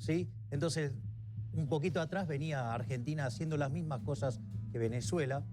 ¿sí? Entonces, un poquito atrás venía Argentina haciendo las mismas cosas que Venezuela.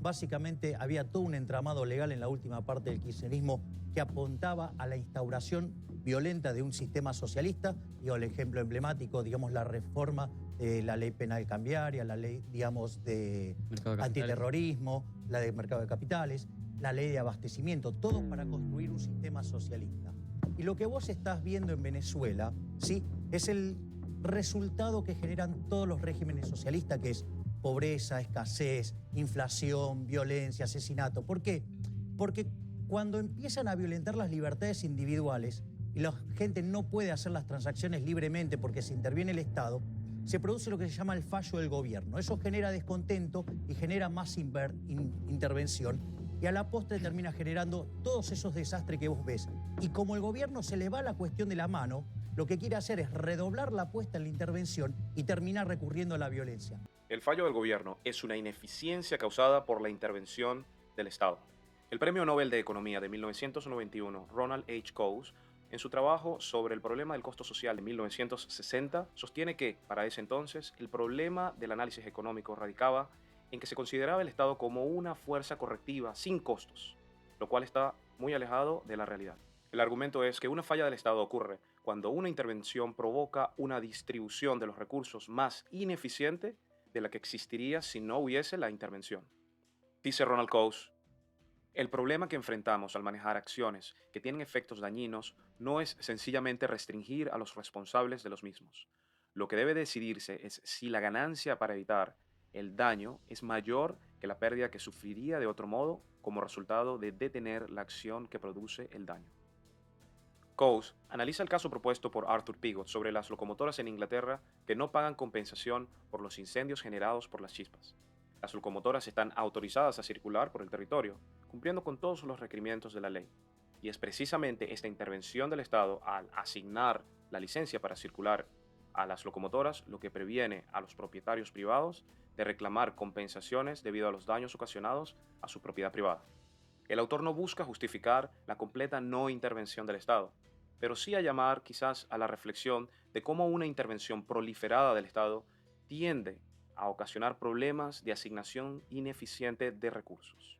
Básicamente había todo un entramado legal en la última parte del kirchnerismo que apuntaba a la instauración violenta de un sistema socialista. Digo, el ejemplo emblemático, digamos, la reforma de la ley penal cambiaria, la ley, digamos, de Mercado de capitales. antiterrorismo, la de mercado de capitales, la ley de abastecimiento, todo para construir un sistema socialista. Y lo que vos estás viendo en Venezuela, ¿sí?, es el resultado que generan todos los regímenes socialistas, que es pobreza, escasez, inflación, violencia, asesinato. ¿Por qué? Porque cuando empiezan a violentar las libertades individuales y la gente no puede hacer las transacciones libremente porque se interviene el Estado, se produce lo que se llama el fallo del gobierno. Eso genera descontento y genera más intervención, y a la postre termina generando todos esos desastres que vos ves. Y como el gobierno se le va la cuestión de la mano, lo que quiere hacer es redoblar la apuesta en la intervención y terminar recurriendo a la violencia. El fallo del gobierno es una ineficiencia causada por la intervención del Estado. El Premio Nobel de Economía de 1991, Ronald H. Coase, en su trabajo sobre el problema del costo social de 1960, sostiene que, para ese entonces, el problema del análisis económico radicaba en que se consideraba el Estado como una fuerza correctiva sin costos, lo cual está muy alejado de la realidad. El argumento es que una falla del Estado ocurre cuando una intervención provoca una distribución de los recursos más ineficiente de la que existiría si no hubiese la intervención. Dice Ronald Coase: el problema que enfrentamos al manejar acciones que tienen efectos dañinos no es sencillamente restringir a los responsables de los mismos. Lo que debe decidirse es si la ganancia para evitar el daño es mayor que la pérdida que sufriría de otro modo como resultado de detener la acción que produce el daño. Coase analiza el caso propuesto por Arthur Pigott sobre las locomotoras en Inglaterra que no pagan compensación por los incendios generados por las chispas. Las locomotoras están autorizadas a circular por el territorio, cumpliendo con todos los requerimientos de la ley. Y es precisamente esta intervención del Estado al asignar la licencia para circular a las locomotoras lo que previene a los propietarios privados de reclamar compensaciones debido a los daños ocasionados a su propiedad privada. El autor no busca justificar la completa no intervención del Estado, pero sí a llamar quizás a la reflexión de cómo una intervención proliferada del Estado tiende a ocasionar problemas de asignación ineficiente de recursos.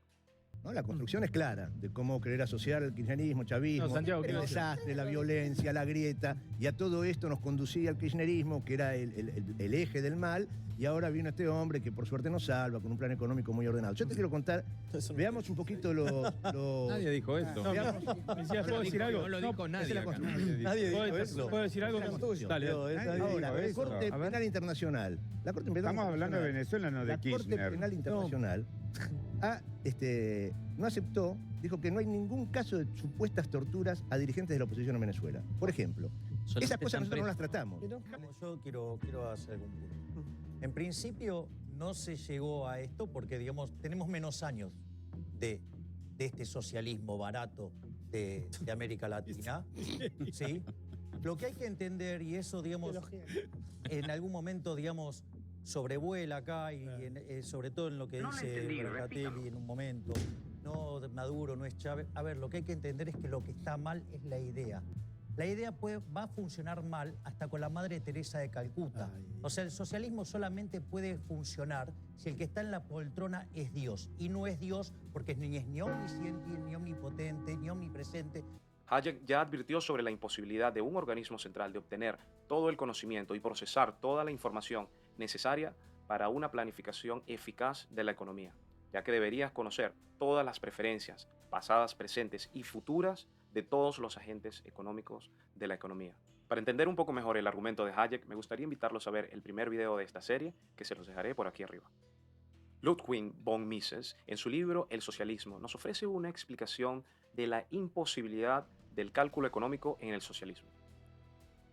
¿No? La construcción es clara de cómo querer asociar el kirchnerismo, chavismo, No, Santiago, el desastre, la violencia, la grieta, y a todo esto nos conducía el kirchnerismo, que era el eje del mal, y ahora vino este hombre que por suerte nos salva con un plan económico muy ordenado. Yo te quiero contar, veamos un poquito los... Nadie dijo esto. ¿Puedo decir algo? No lo dijo nadie acá. Nadie dijo eso. ¿Puedo decir algo? Dale. Ahora, la Corte Penal Internacional. La Corte Penal Estamos hablando de Internacional, Venezuela, no de la Corte Kirchner. Penal Internacional no aceptó, dijo que no hay ningún caso de supuestas torturas a dirigentes de la oposición en Venezuela. Por ejemplo, esas cosas nosotros no las tratamos. Yo quiero hacer algún punto. En principio no se llegó a esto porque, digamos, tenemos menos años de este socialismo barato de América Latina. ¿Sí? Lo que hay que entender, y eso, digamos, en algún momento, digamos, sobrevuela acá, y sobre todo en lo que dice Bergatelli en un momento, no Maduro, no es Chávez. A ver, lo que hay que entender es que lo que está mal es la idea. La idea va a funcionar mal hasta con la Madre Teresa de Calcuta. O sea, el socialismo solamente puede funcionar si el que está en la poltrona es Dios. Y no es Dios porque ni es ni omnisciente, ni omnipotente, ni omnipresente. Hayek ya advirtió sobre la imposibilidad de un organismo central de obtener todo el conocimiento y procesar toda la información necesaria para una planificación eficaz de la economía, ya que deberías conocer todas las preferencias pasadas, presentes y futuras de todos los agentes económicos de la economía. Para entender un poco mejor el argumento de Hayek, me gustaría invitarlos a ver el primer video de esta serie, que se los dejaré por aquí arriba. Ludwig von Mises, en su libro El socialismo, nos ofrece una explicación de la imposibilidad del cálculo económico en el socialismo.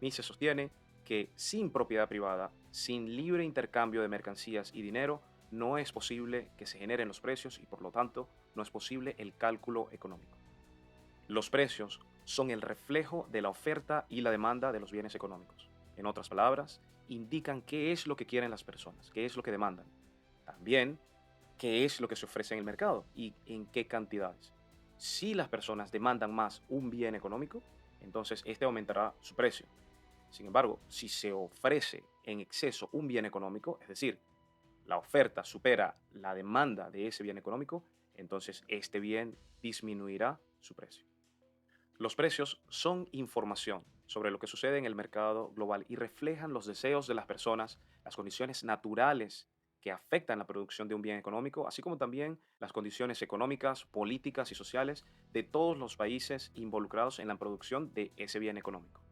Mises sostiene que sin propiedad privada, sin libre intercambio de mercancías y dinero, no es posible que se generen los precios y, por lo tanto, no es posible el cálculo económico. Los precios son el reflejo de la oferta y la demanda de los bienes económicos. En otras palabras, indican qué es lo que quieren las personas, qué es lo que demandan. También, qué es lo que se ofrece en el mercado y en qué cantidades. Si las personas demandan más un bien económico, entonces este aumentará su precio. Sin embargo, si se ofrece en exceso un bien económico, es decir, la oferta supera la demanda de ese bien económico, entonces este bien disminuirá su precio. Los precios son información sobre lo que sucede en el mercado global y reflejan los deseos de las personas, las condiciones naturales que afectan la producción de un bien económico, así como también las condiciones económicas, políticas y sociales de todos los países involucrados en la producción de ese bien económico.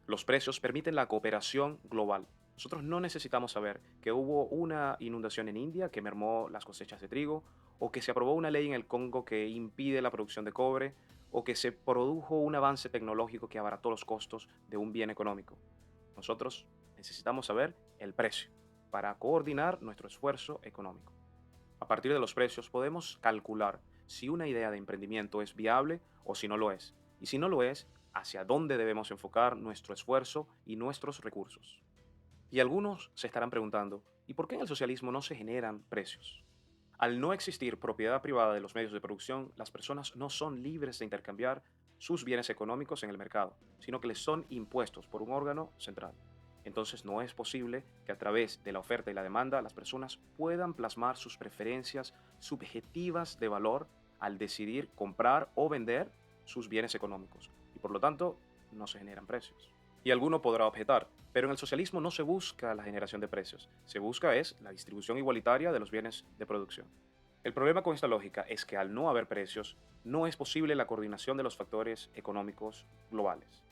Los precios permiten la cooperación global. Nosotros no necesitamos saber que hubo una inundación en India que mermó las cosechas de trigo, o que se aprobó una ley en el Congo que impide la producción de cobre, o que se produjo un avance tecnológico que abarató los costos de un bien económico. Nosotros necesitamos saber el precio para coordinar nuestro esfuerzo económico. A partir de los precios podemos calcular si una idea de emprendimiento es viable o si no lo es. Y si no lo es, hacia dónde debemos enfocar nuestro esfuerzo y nuestros recursos. Y algunos se estarán preguntando, ¿y por qué en el socialismo no se generan precios? Al no existir propiedad privada de los medios de producción, las personas no son libres de intercambiar sus bienes económicos en el mercado, sino que les son impuestos por un órgano central. Entonces no es posible que a través de la oferta y la demanda las personas puedan plasmar sus preferencias subjetivas de valor al decidir comprar o vender sus bienes económicos, y por lo tanto no se generan precios. Y alguno podrá objetar, pero en el socialismo no se busca la generación de precios, se busca es la distribución igualitaria de los bienes de producción. El problema con esta lógica es que al no haber precios, no es posible la coordinación de los factores económicos globales.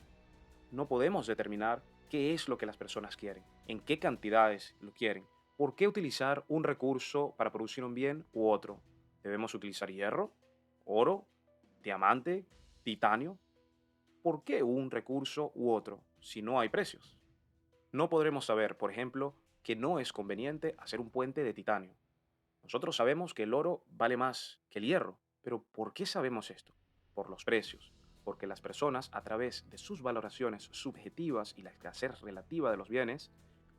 No podemos determinar qué es lo que las personas quieren, en qué cantidades lo quieren, por qué utilizar un recurso para producir un bien u otro. ¿Debemos utilizar hierro, oro, diamante, titanio? ¿Por qué un recurso u otro si no hay precios? No podremos saber, por ejemplo, que no es conveniente hacer un puente de titanio. Nosotros sabemos que el oro vale más que el hierro, pero ¿por qué sabemos esto? Por los precios, porque las personas, a través de sus valoraciones subjetivas y la escasez relativa de los bienes,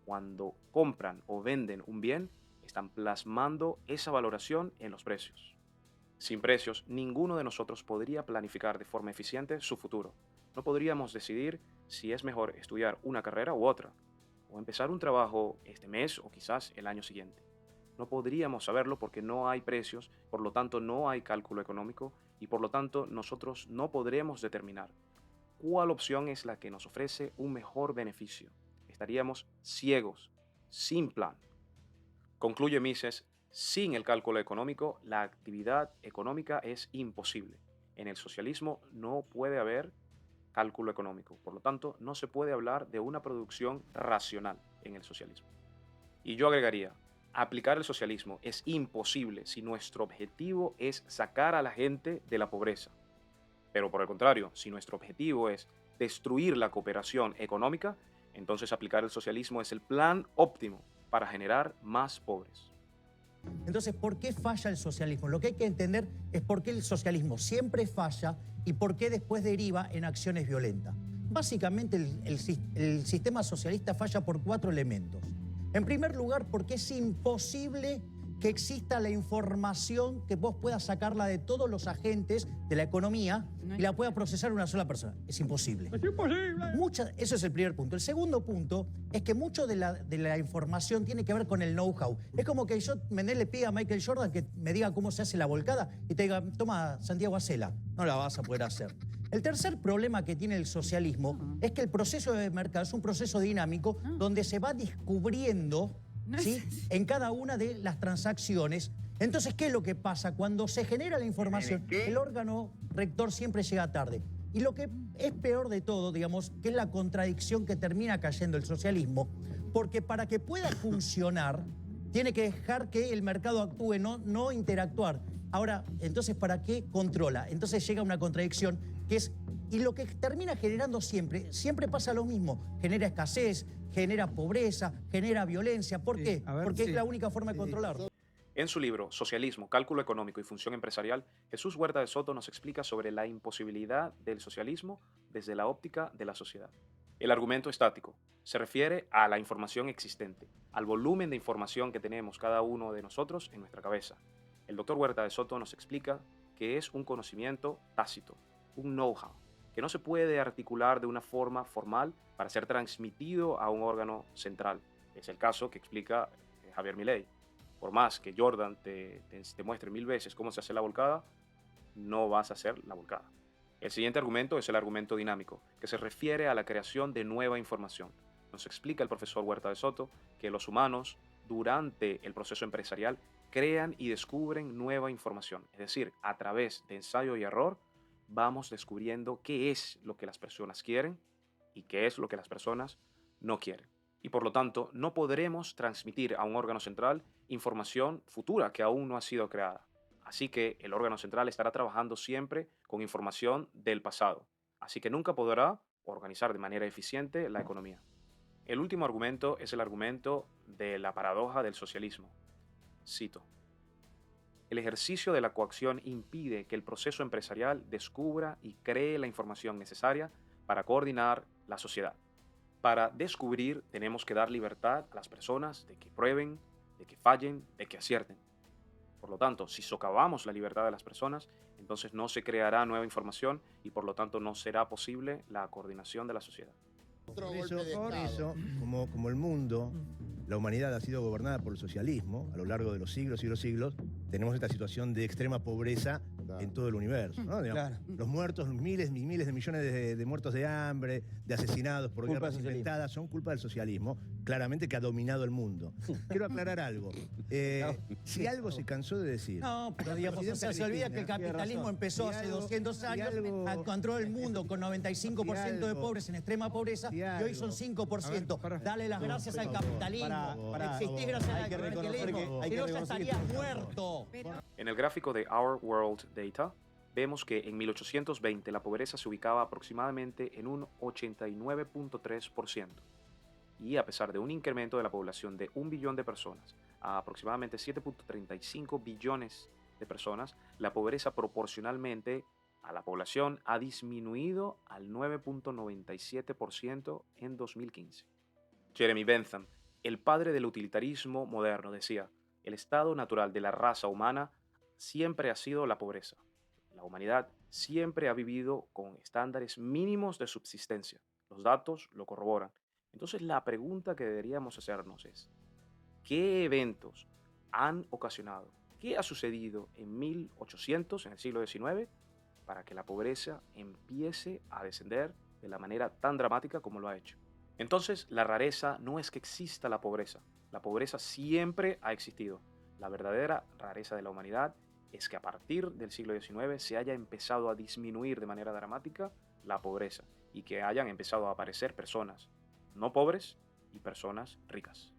cuando compran o venden un bien, están plasmando esa valoración en los precios. Sin precios, ninguno de nosotros podría planificar de forma eficiente su futuro. No podríamos decidir si es mejor estudiar una carrera u otra, o empezar un trabajo este mes o quizás el año siguiente. No podríamos saberlo porque no hay precios, por lo tanto no hay cálculo económico y por lo tanto nosotros no podremos determinar cuál opción es la que nos ofrece un mejor beneficio. Estaríamos ciegos, sin plan. Concluye Mises, sin el cálculo económico, la actividad económica es imposible. En el socialismo no puede haber cálculo económico, por lo tanto no se puede hablar de una producción racional en el socialismo. Y yo agregaría, aplicar el socialismo es imposible si nuestro objetivo es sacar a la gente de la pobreza. Pero por el contrario, si nuestro objetivo es destruir la cooperación económica, entonces aplicar el socialismo es el plan óptimo para generar más pobres. Entonces, ¿por qué falla el socialismo? Lo que hay que entender es por qué el socialismo siempre falla y por qué después deriva en acciones violentas. Básicamente, el sistema socialista falla por 4 elementos. En primer lugar, porque es imposible que exista la información que vos puedas sacarla de todos los agentes de la economía y la pueda procesar una sola persona. Es imposible. ¡Es imposible! Eso es el primer punto. El segundo punto es que mucho de la información tiene que ver con el know-how. Es como que yo le pida a Michael Jordan que me diga cómo se hace la volcada y te diga, toma, Santiago, hacela. No la vas a poder hacer. El tercer problema que tiene el socialismo es que el proceso de mercado es un proceso dinámico donde se va descubriendo, ¿sí?, en cada una de las transacciones. Entonces, ¿qué es lo que pasa? Cuando se genera la información, el órgano rector siempre llega tarde. Y lo que es peor de todo, digamos, que es la contradicción que termina cayendo el socialismo, porque para que pueda funcionar, tiene que dejar que el mercado actúe, no interactuar. Ahora, entonces, ¿para qué controla? Entonces llega una contradicción que es... Y lo que termina generando siempre pasa lo mismo. Genera escasez, genera pobreza, genera violencia. ¿Por qué? Porque es la única forma de controlar. En su libro Socialismo, Cálculo Económico y Función Empresarial, Jesús Huerta de Soto nos explica sobre la imposibilidad del socialismo desde la óptica de la sociedad. El argumento estático se refiere a la información existente, al volumen de información que tenemos cada uno de nosotros en nuestra cabeza. El doctor Huerta de Soto nos explica que es un conocimiento tácito, un know-how. que no se puede articular de una forma formal para ser transmitido a un órgano central. Es el caso que explica Javier Milei. Por más que Jordan te muestre 1000 veces cómo se hace la volcada, no vas a hacer la volcada. El siguiente argumento es el argumento dinámico, que se refiere a la creación de nueva información. Nos explica el profesor Huerta de Soto que los humanos, durante el proceso empresarial, crean y descubren nueva información. Es decir, a través de ensayo y error, vamos descubriendo qué es lo que las personas quieren y qué es lo que las personas no quieren. Y por lo tanto, no podremos transmitir a un órgano central información futura que aún no ha sido creada. Así que el órgano central estará trabajando siempre con información del pasado. Así que nunca podrá organizar de manera eficiente la economía. El último argumento es el argumento de la paradoja del socialismo. Cito: el ejercicio de la coacción impide que el proceso empresarial descubra y cree la información necesaria para coordinar la sociedad. Para descubrir tenemos que dar libertad a las personas de que prueben, de que fallen, de que acierten. Por lo tanto, si socavamos la libertad de las personas, entonces no se creará nueva información y por lo tanto no será posible la coordinación de la sociedad. Por eso, como el mundo, la humanidad ha sido gobernada por el socialismo a lo largo de los siglos y los siglos, tenemos esta situación de extrema pobreza en todo el universo, ¿no? Digamos, los muertos, miles y miles de millones de muertos de hambre, de asesinados por guerras inventadas, son culpa del socialismo, claramente, que ha dominado el mundo. Quiero aclarar algo. Si algo se cansó de decir... No, pero digamos, o sea, se olvida que el capitalismo empezó hace 200 años, controló el mundo con 95% de pobres en extrema pobreza y hoy son 5%. Dale las gracias al capitalismo. Existís gracias al capitalismo, si no ya estarías muerto. En el gráfico de Our World Data, vemos que en 1820 la pobreza se ubicaba aproximadamente en un 89.3%. Y a pesar de un incremento de la población de 1 billón de personas a aproximadamente 7.35 billones de personas, la pobreza proporcionalmente a la población ha disminuido al 9.97% en 2015. Jeremy Bentham, el padre del utilitarismo moderno, decía: el estado natural de la raza humana siempre ha sido la pobreza. La humanidad siempre ha vivido con estándares mínimos de subsistencia. Los datos lo corroboran. Entonces la pregunta que deberíamos hacernos es: ¿qué eventos han ocasionado? ¿Qué ha sucedido en 1800, en el siglo XIX, para que la pobreza empiece a descender de la manera tan dramática como lo ha hecho? Entonces, la rareza no es que exista la pobreza. La pobreza siempre ha existido. La verdadera rareza de la humanidad es que a partir del siglo XIX se haya empezado a disminuir de manera dramática la pobreza y que hayan empezado a aparecer personas no pobres y personas ricas.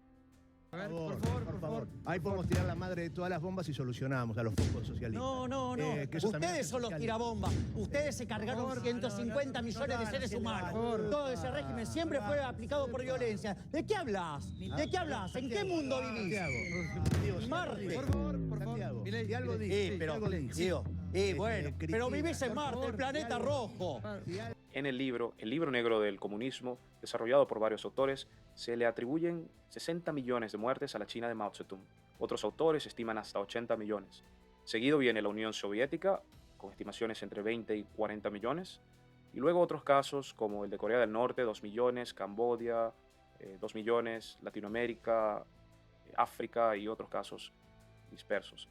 A ver, por favor. Ahí podemos tirar la madre de todas las bombas y solucionamos a los focos socialistas. No. Ustedes son los tirabombas. Ustedes se cargaron 150 millones de seres humanos. Todo ese régimen siempre fue aplicado por violencia. ¿De qué hablas? ¿De qué hablas? ¿En qué mundo vivís? Marte. Por favor. Y algo dice. Pero vivís en Marte, el planeta rojo. En el libro negro del comunismo, desarrollado por varios autores, se le atribuyen 60 millones de muertes a la China de Mao Zedong. Otros autores estiman hasta 80 millones. Seguido viene la Unión Soviética, con estimaciones entre 20 y 40 millones. Y luego otros casos como el de Corea del Norte, 2 millones, Camboya, 2 millones, Latinoamérica, África y otros casos dispersos.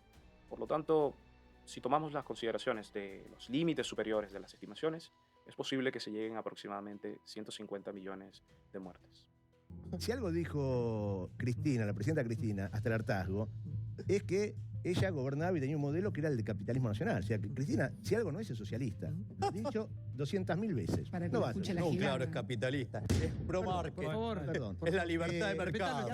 Por lo tanto, si tomamos las consideraciones de los límites superiores de las estimaciones, es posible que se lleguen a aproximadamente 150 millones de muertes. Si algo dijo Cristina, la presidenta Cristina, hasta el hartazgo, es que ella gobernaba y tenía un modelo que era el de capitalismo nacional. O sea, que Cristina, si algo no es socialista, lo he dicho 200.000 veces. Para que No lo va a escuche ser. la gitana. Claro, es capitalista. Es pro-market. Por favor, perdón. Es la libertad de mercado.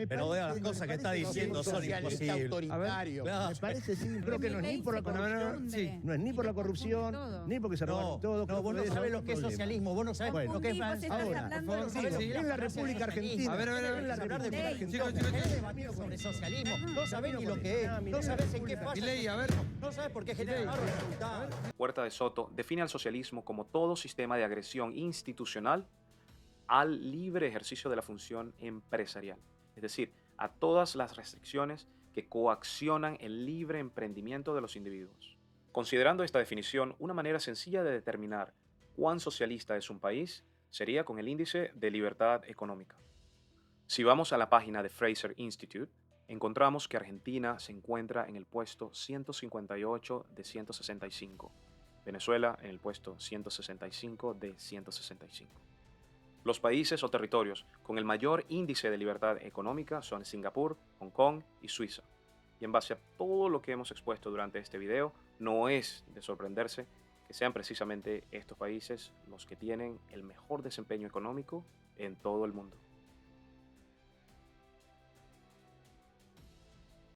Pero vea, las cosas que está diciendo son imposibles. Autoritario. Claro. Me parece, sí, creo que no es ni por la corrupción, no es ni por la corrupción, ni porque se robaron todo. No, vos no sabés lo que es socialismo, vos no sabés lo que es... Ahora, en la República Argentina. A ver. En la República Argentina. Chicos. Debatido sobre socialismo. No sabés ni lo que es. No sabés en qué pasa. Milei, a ver. No sabés por qué genera malos resultados. Huerta de Soto define al socialismo como todo sistema de agresión institucional al libre ejercicio de la función empresarial, es decir, a todas las restricciones que coaccionan el libre emprendimiento de los individuos. Considerando esta definición, una manera sencilla de determinar cuán socialista es un país sería con el índice de libertad económica. Si vamos a la página de Fraser Institute, encontramos que Argentina se encuentra en el puesto 158 de 165, Venezuela en el puesto 165 de 165. Los países o territorios con el mayor índice de libertad económica son Singapur, Hong Kong y Suiza. Y en base a todo lo que hemos expuesto durante este video, no es de sorprenderse que sean precisamente estos países los que tienen el mejor desempeño económico en todo el mundo.